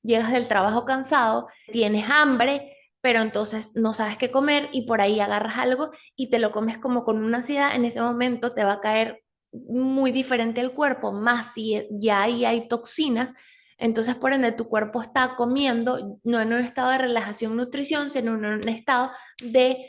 llegas del trabajo cansado, tienes hambre, pero entonces no sabes qué comer y por ahí agarras algo y te lo comes como con una ansiedad, en ese momento te va a caer muy diferente el cuerpo, más si ya ahí hay toxinas. Entonces, por ende, tu cuerpo está comiendo no en un estado de relajación, nutrición, sino en un estado de...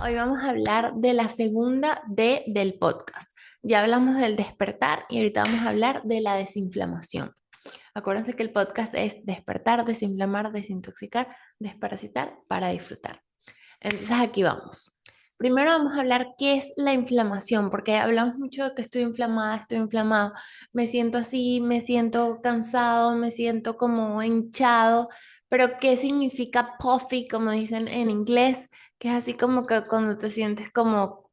Hoy vamos a hablar de la segunda D del podcast. Ya hablamos del despertar y ahorita vamos a hablar de la desinflamación. Acuérdense que el podcast es despertar, desinflamar, desintoxicar, desparasitar para disfrutar. Entonces aquí vamos. Primero vamos a hablar qué es la inflamación, porque hablamos mucho de que estoy inflamada, estoy inflamado, me siento así, me siento cansado, me siento como hinchado, pero ¿qué significa puffy, como dicen en inglés? Que es así como que cuando te sientes como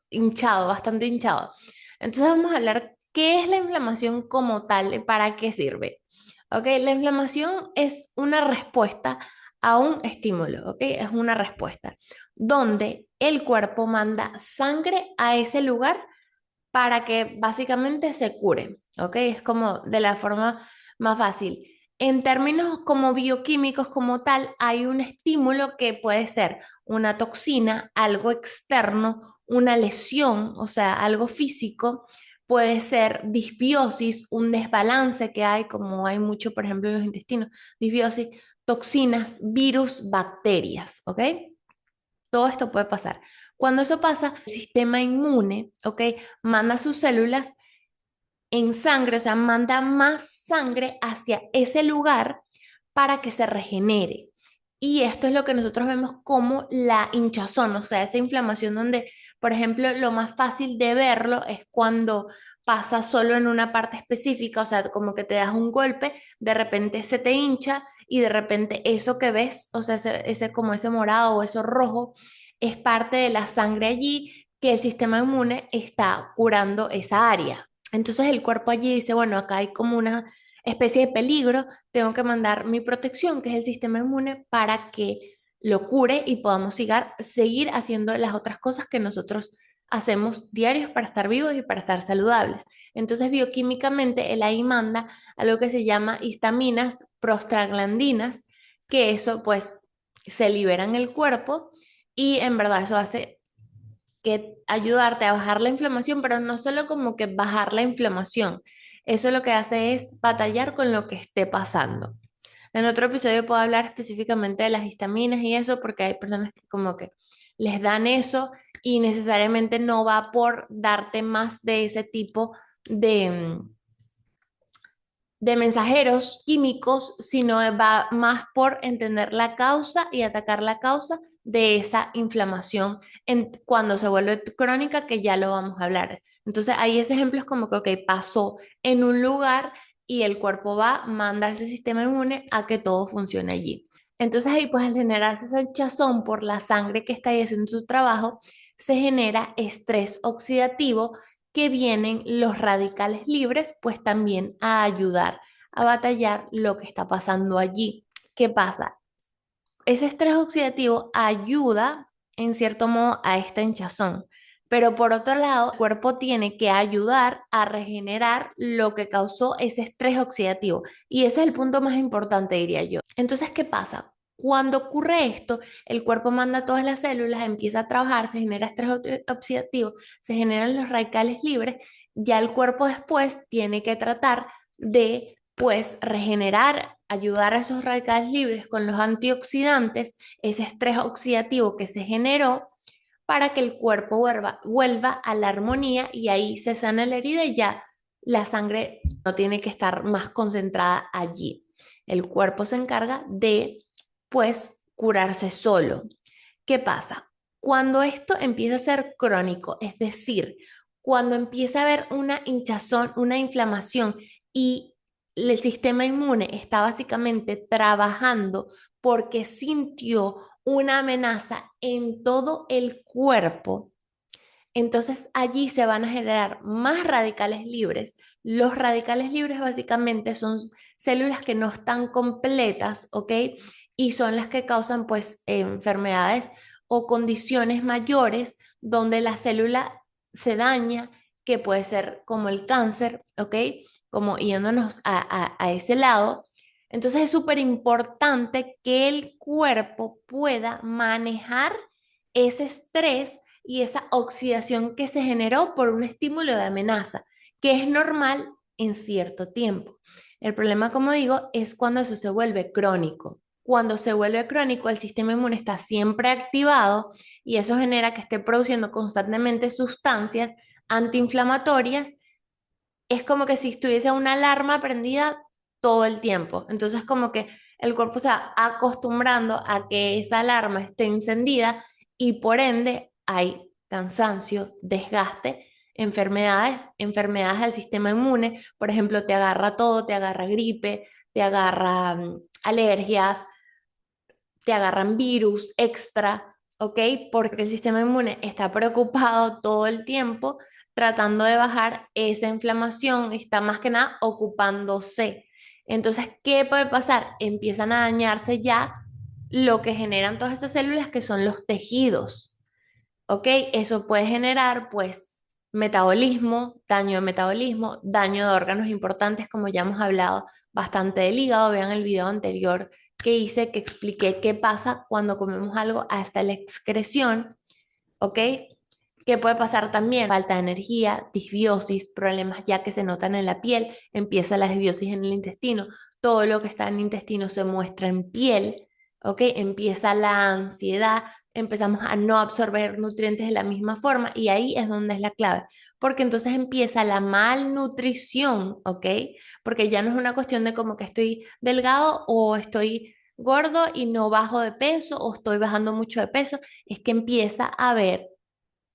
hinchado, bastante hinchado. Entonces vamos a hablar qué es la inflamación como tal, para qué sirve. Ok, la inflamación es una respuesta a un estímulo, ¿ok? Es una respuesta donde el cuerpo manda sangre a ese lugar para que básicamente se cure, ¿ok? Es como de la forma más fácil. En términos como bioquímicos como tal, hay un estímulo que puede ser una toxina, algo externo, una lesión, o sea, algo físico, puede ser disbiosis, un desbalance que hay, como hay mucho, por ejemplo, en los intestinos, disbiosis, toxinas, virus, bacterias, ¿ok? Todo esto puede pasar. Cuando eso pasa, el sistema inmune, ¿ok? Manda sus células en sangre, o sea, manda más sangre hacia ese lugar para que se regenere. Y esto es lo que nosotros vemos como la hinchazón, o sea, esa inflamación donde, por ejemplo, lo más fácil de verlo es cuando pasa solo en una parte específica, o sea, como que te das un golpe, de repente se te hincha y de repente eso que ves, o sea, ese como ese morado o eso rojo, es parte de la sangre allí que el sistema inmune está curando esa área. Entonces el cuerpo allí dice, bueno, acá hay como una especie de peligro, tengo que mandar mi protección, que es el sistema inmune, para que lo cure y podamos seguir haciendo las otras cosas que nosotros hacemos diarios para estar vivos y para estar saludables. Entonces, bioquímicamente, el ahí manda algo que se llama histaminas, prostaglandinas, que eso pues se libera en el cuerpo y en verdad eso hace que ayudarte a bajar la inflamación, pero no solo como que bajar la inflamación, eso lo que hace es batallar con lo que esté pasando. En otro episodio puedo hablar específicamente de las histaminas y eso, porque hay personas que como que les dan eso y necesariamente no va por darte más de ese tipo de mensajeros químicos, sino va más por entender la causa y atacar la causa de esa inflamación cuando se vuelve crónica, que ya lo vamos a hablar. Entonces, ahí ese ejemplo es como que, ok, pasó en un lugar y el cuerpo va, manda a ese sistema inmune a que todo funcione allí. Entonces ahí pues al generarse esa hinchazón por la sangre que está ahí haciendo su trabajo, se genera estrés oxidativo que vienen los radicales libres, pues también a ayudar a batallar lo que está pasando allí. ¿Qué pasa? Ese estrés oxidativo ayuda en cierto modo a esta hinchazón, pero por otro lado, el cuerpo tiene que ayudar a regenerar lo que causó ese estrés oxidativo. Y ese es el punto más importante, diría yo. Entonces, ¿qué pasa? Cuando ocurre esto, el cuerpo manda a todas las células, empieza a trabajar, se genera estrés oxidativo, se generan los radicales libres, ya el cuerpo después tiene que tratar de pues regenerar, ayudar a esos radicales libres con los antioxidantes, ese estrés oxidativo que se generó para que el cuerpo vuelva a la armonía y ahí se sana la herida y ya la sangre no tiene que estar más concentrada allí. El cuerpo se encarga de, pues, curarse solo. ¿Qué pasa? Cuando esto empieza a ser crónico, es decir, cuando empieza a haber una hinchazón, una inflamación y el sistema inmune está básicamente trabajando porque sintió una amenaza en todo el cuerpo, entonces allí se van a generar más radicales libres. Los radicales libres básicamente son células que no están completas, ¿ok? y son las que causan pues enfermedades o condiciones mayores donde la célula se daña, que puede ser como el cáncer, ¿ok? Como yéndonos a ese lado. Entonces es súper importante que el cuerpo pueda manejar ese estrés y esa oxidación que se generó por un estímulo de amenaza, que es normal en cierto tiempo. El problema, como digo, es cuando eso se vuelve crónico. Cuando se vuelve crónico, el sistema inmune está siempre activado y eso genera que esté produciendo constantemente sustancias antiinflamatorias. Es como que si estuviese una alarma prendida todo el tiempo. Entonces, como que el cuerpo se va acostumbrando a que esa alarma esté encendida y por ende hay cansancio, desgaste, enfermedades del sistema inmune. Por ejemplo, te agarra todo, te agarra gripe, te agarra alergias, te agarran virus extra, ¿ok? Porque el sistema inmune está preocupado todo el tiempo tratando de bajar esa inflamación, está más que nada ocupándose. Entonces, ¿qué puede pasar? Empiezan a dañarse ya lo que generan todas esas células que son los tejidos. ¿Ok? Eso puede generar, pues, metabolismo, daño de órganos importantes, como ya hemos hablado bastante del hígado. Vean el video anterior que hice, que expliqué qué pasa cuando comemos algo hasta la excreción, ¿ok? ¿Qué puede pasar también? Falta de energía, disbiosis, problemas ya que se notan en la piel, empieza la disbiosis en el intestino, todo lo que está en el intestino se muestra en piel, ¿ok? Empieza la ansiedad, empezamos a no absorber nutrientes de la misma forma y ahí es donde es la clave, porque entonces empieza la malnutrición, ¿ok? Porque ya no es una cuestión de como que estoy delgado o estoy gordo y no bajo de peso o estoy bajando mucho de peso, es que empieza a haber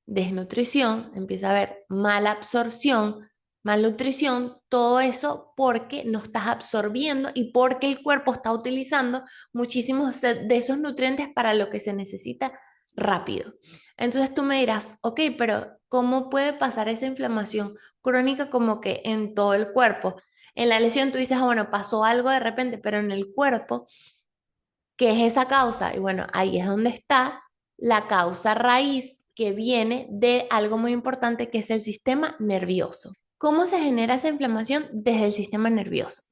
desnutrición, empieza a haber mala absorción, malnutrición, todo eso porque no estás absorbiendo y porque el cuerpo está utilizando muchísimos de esos nutrientes para lo que se necesita rápido. Entonces tú me dirás, ok, pero ¿cómo puede pasar esa inflamación crónica como que en todo el cuerpo? En la lesión tú dices, bueno, pasó algo de repente, pero en el cuerpo, ¿qué es esa causa? Y bueno, ahí es donde está la causa raíz que viene de algo muy importante que es el sistema nervioso. ¿Cómo se genera esa inflamación desde el sistema nervioso?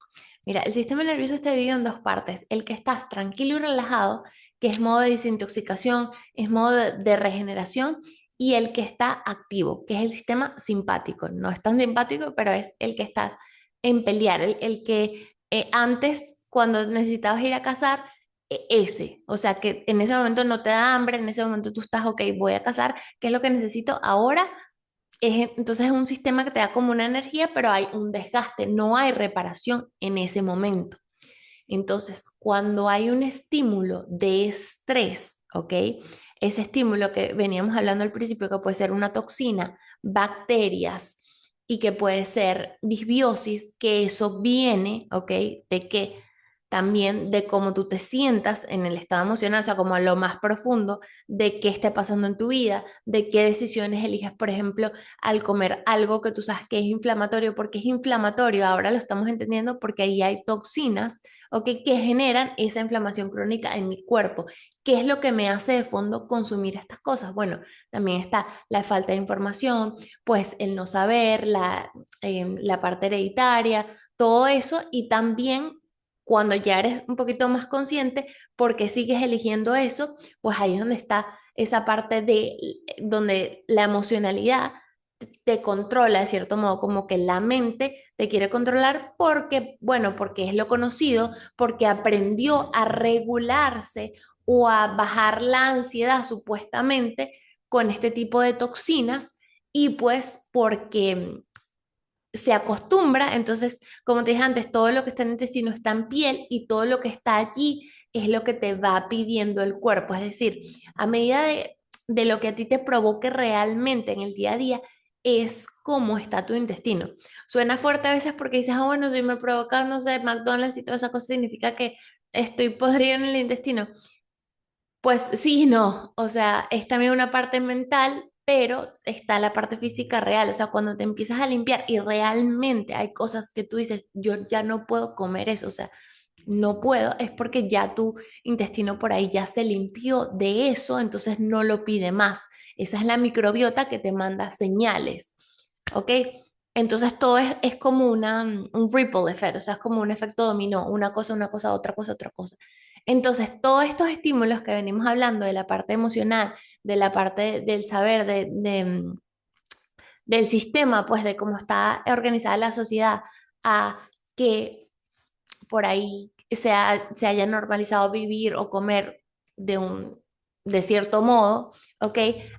Mira, el sistema nervioso está dividido en dos partes. El que estás tranquilo y relajado, que es modo de desintoxicación, es modo de regeneración, y el que está activo, que es el sistema simpático. No es tan simpático, pero es el que está en pelear, el que antes, cuando necesitabas ir a cazar, ese, o sea, que en ese momento no te da hambre, en ese momento tú estás, ok, voy a cazar, ¿qué es lo que necesito ahora? Entonces es un sistema que te da como una energía, pero hay un desgaste, no hay reparación en ese momento. Entonces, cuando hay un estímulo de estrés, ¿ok? Ese estímulo que veníamos hablando al principio, que puede ser una toxina, bacterias y que puede ser disbiosis, que eso viene, ¿ok? De que también de cómo tú te sientas en el estado emocional, o sea, como a lo más profundo de qué esté pasando en tu vida, de qué decisiones eliges, por ejemplo, al comer algo que tú sabes que es inflamatorio, porque es inflamatorio, ahora lo estamos entendiendo porque ahí hay toxinas, ¿ok? Que generan esa inflamación crónica en mi cuerpo. ¿Qué es lo que me hace de fondo consumir estas cosas? Bueno, también está la falta de información, pues el no saber, la parte hereditaria, todo eso y también cuando ya eres un poquito más consciente, porque sigues eligiendo eso, pues ahí es donde está esa parte de donde la emocionalidad te controla de cierto modo, como que la mente te quiere controlar porque, bueno, porque es lo conocido, porque aprendió a regularse o a bajar la ansiedad supuestamente con este tipo de toxinas y pues porque se acostumbra, entonces, como te dije antes, todo lo que está en el intestino está en piel y todo lo que está allí es lo que te va pidiendo el cuerpo. Es decir, a medida de lo que a ti te provoque realmente en el día a día, es cómo está tu intestino. Suena fuerte a veces porque dices, bueno, si me provoca, no sé, McDonald's y toda esa cosa, significa que estoy podrido en el intestino. Pues sí, y no, o sea, es también una parte mental, pero está la parte física real, o sea, cuando te empiezas a limpiar y realmente hay cosas que tú dices, yo ya no puedo comer eso, o sea, no puedo, es porque ya tu intestino por ahí ya se limpió de eso, entonces no lo pide más. Esa es la microbiota que te manda señales, ¿ok? Entonces todo es como un ripple effect, o sea, es como un efecto dominó, una cosa, otra cosa, otra cosa. Entonces, todos estos estímulos que venimos hablando de la parte emocional, de la parte del saber, del sistema, pues de cómo está organizada la sociedad, a que por ahí se haya normalizado vivir o comer de de cierto modo, ¿ok?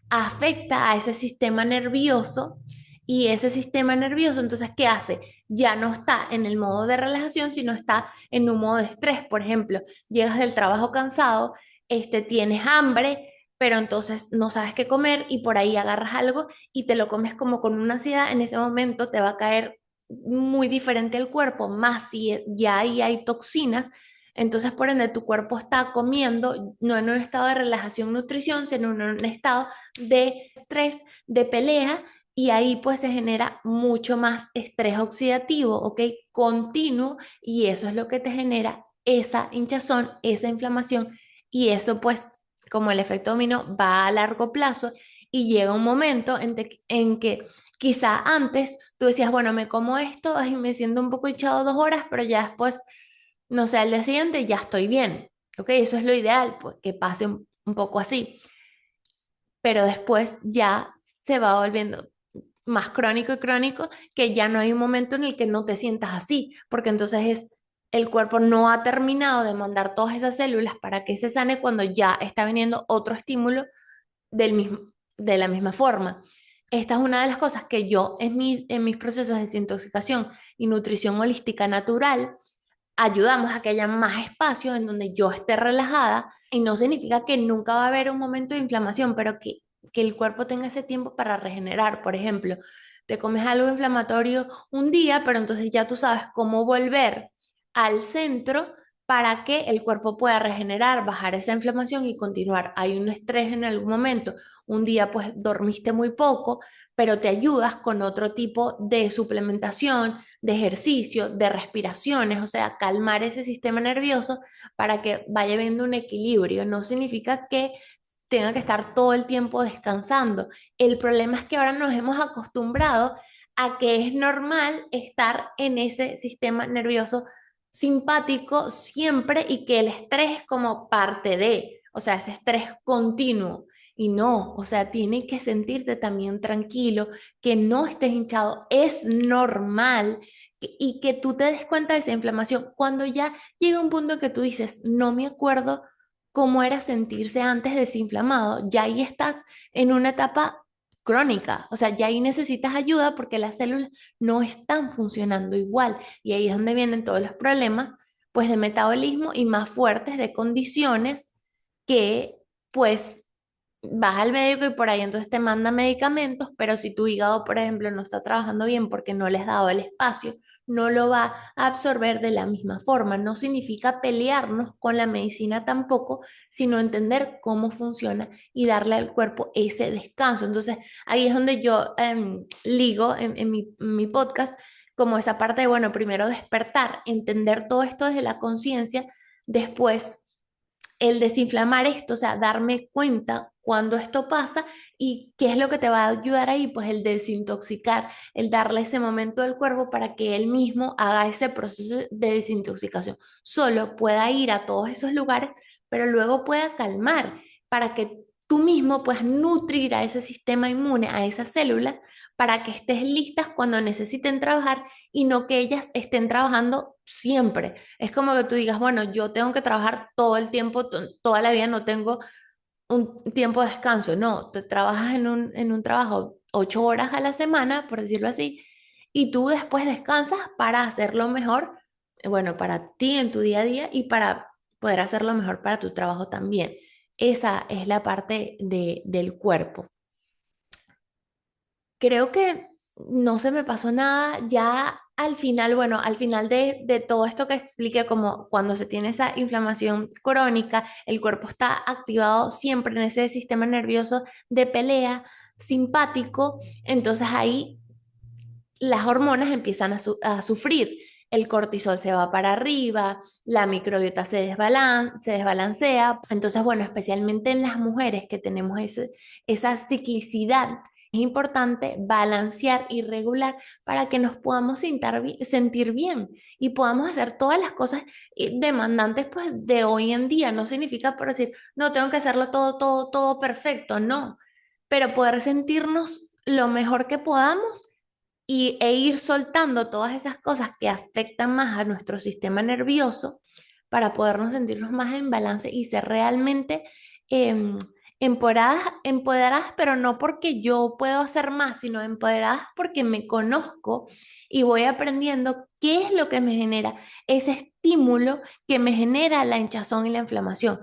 Afecta a ese sistema nervioso y ese sistema nervioso, entonces, ¿qué hace? Ya no está en el modo de relajación, sino está en un modo de estrés. Por ejemplo, llegas del trabajo cansado, tienes hambre, pero entonces no sabes qué comer y por ahí agarras algo y te lo comes como con una ansiedad, en ese momento te va a caer muy diferente al cuerpo, más si ya ahí hay toxinas, entonces por ende tu cuerpo está comiendo no en un estado de relajación, nutrición, sino en un estado de estrés, de pelea, y ahí pues se genera mucho más estrés oxidativo, ¿ok? Continuo, y eso es lo que te genera esa hinchazón, esa inflamación, y eso pues como el efecto dominó va a largo plazo y llega un momento en que quizá antes tú decías, bueno, me como esto, ay, me siento un poco hinchado 2 horas, pero ya después, no sé, al día siguiente ya estoy bien. ¿Ok? Eso es lo ideal, pues que pase un poco así. Pero después ya se va volviendo más crónico y crónico, que ya no hay un momento en el que no te sientas así, porque entonces el cuerpo no ha terminado de mandar todas esas células para que se sane cuando ya está viniendo otro estímulo del mismo, de la misma forma. Esta es una de las cosas que yo en mis procesos de desintoxicación y nutrición holística natural ayudamos a que haya más espacio en donde yo esté relajada, y no significa que nunca va a haber un momento de inflamación, pero que el cuerpo tenga ese tiempo para regenerar. Por ejemplo, te comes algo inflamatorio un día, pero entonces ya tú sabes cómo volver al centro para que el cuerpo pueda regenerar, bajar esa inflamación y continuar. Hay un estrés en algún momento, un día pues dormiste muy poco, pero te ayudas con otro tipo de suplementación, de ejercicio, de respiraciones, o sea, calmar ese sistema nervioso para que vaya viendo un equilibrio. No significa que tenga que estar todo el tiempo descansando. El problema es que ahora nos hemos acostumbrado a que es normal estar en ese sistema nervioso simpático siempre y que el estrés es como parte de, o sea, ese estrés continuo. Y no, o sea, tienes que sentirte también tranquilo, que no estés hinchado, es normal y que tú te des cuenta de esa inflamación cuando ya llega un punto en que tú dices, no me acuerdo cómo era sentirse antes desinflamado, ya ahí estás en una etapa crónica, o sea, ya ahí necesitas ayuda porque las células no están funcionando igual y ahí es donde vienen todos los problemas, pues de metabolismo y más fuertes de condiciones que pues vas al médico y por ahí entonces te manda medicamentos, pero si tu hígado, por ejemplo, no está trabajando bien porque no le has dado el espacio, no lo va a absorber de la misma forma. No significa pelearnos con la medicina tampoco, sino entender cómo funciona y darle al cuerpo ese descanso. Entonces, ahí es donde yo ligo en mi podcast como esa parte de, bueno, primero despertar, entender todo esto desde la conciencia, después el desinflamar esto, o sea, darme cuenta cuando esto pasa y qué es lo que te va a ayudar ahí, pues el desintoxicar, el darle ese momento al cuerpo para que él mismo haga ese proceso de desintoxicación. Solo pueda ir a todos esos lugares, pero luego pueda calmar para que tú mismo puedas nutrir a ese sistema inmune, a esas células, para que estés listas cuando necesiten trabajar y no que ellas estén trabajando siempre. Es como que tú digas, bueno, yo tengo que trabajar todo el tiempo, toda la vida no tengo un tiempo de descanso. No, te trabajas en un trabajo 8 horas a la semana, por decirlo así, y tú después descansas para hacerlo mejor, bueno, para ti en tu día a día y para poder hacerlo mejor para tu trabajo también. Esa es la parte del cuerpo. Creo que no se me pasó nada. Ya al final, bueno, al final de todo esto que expliqué, como cuando se tiene esa inflamación crónica, el cuerpo está activado siempre en ese sistema nervioso de pelea simpático, entonces ahí las hormonas empiezan a sufrir. el cortisol se va para arriba, la microbiota se desbalancea. Entonces, bueno, especialmente en las mujeres que tenemos esa ciclicidad, es importante balancear y regular para que nos podamos sentir bien y podamos hacer todas las cosas demandantes pues de hoy en día. No significa por decir, no tengo que hacerlo todo perfecto, no, pero poder sentirnos lo mejor que podamos e ir soltando todas esas cosas que afectan más a nuestro sistema nervioso para podernos sentirnos más en balance y ser realmente em, empoderadas, pero no porque yo puedo hacer más, sino empoderadas porque me conozco y voy aprendiendo qué es lo que me genera ese estímulo que me genera la hinchazón y la inflamación,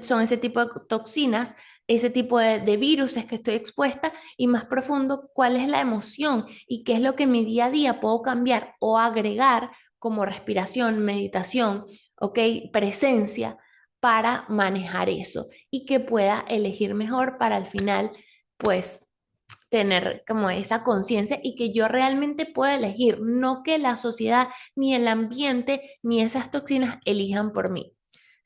son ese tipo de toxinas, ese tipo de virus que estoy expuesta y más profundo, cuál es la emoción y qué es lo que en mi día a día puedo cambiar o agregar como respiración, meditación, ¿ok? Presencia para manejar eso y que pueda elegir mejor para al final, pues, tener como esa conciencia y que yo realmente pueda elegir, no que la sociedad, ni el ambiente, ni esas toxinas elijan por mí,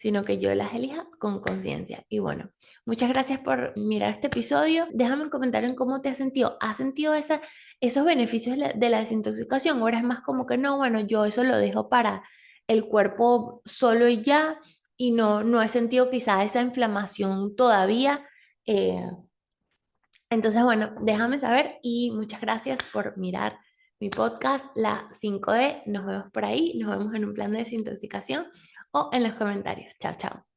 sino que yo las elija con conciencia. Y bueno, muchas gracias por mirar este episodio. Déjame un comentario en cómo te has sentido. ¿Has sentido esos beneficios de la desintoxicación? Ahora es más como que no, bueno, yo eso lo dejo para el cuerpo solo y ya, y no he sentido quizá esa inflamación todavía. eh, entonces, bueno, déjame saber y muchas gracias por mirar mi podcast, la 5D. Nos vemos por ahí, nos vemos en un plan de desintoxicación o en los comentarios. Chao, chao.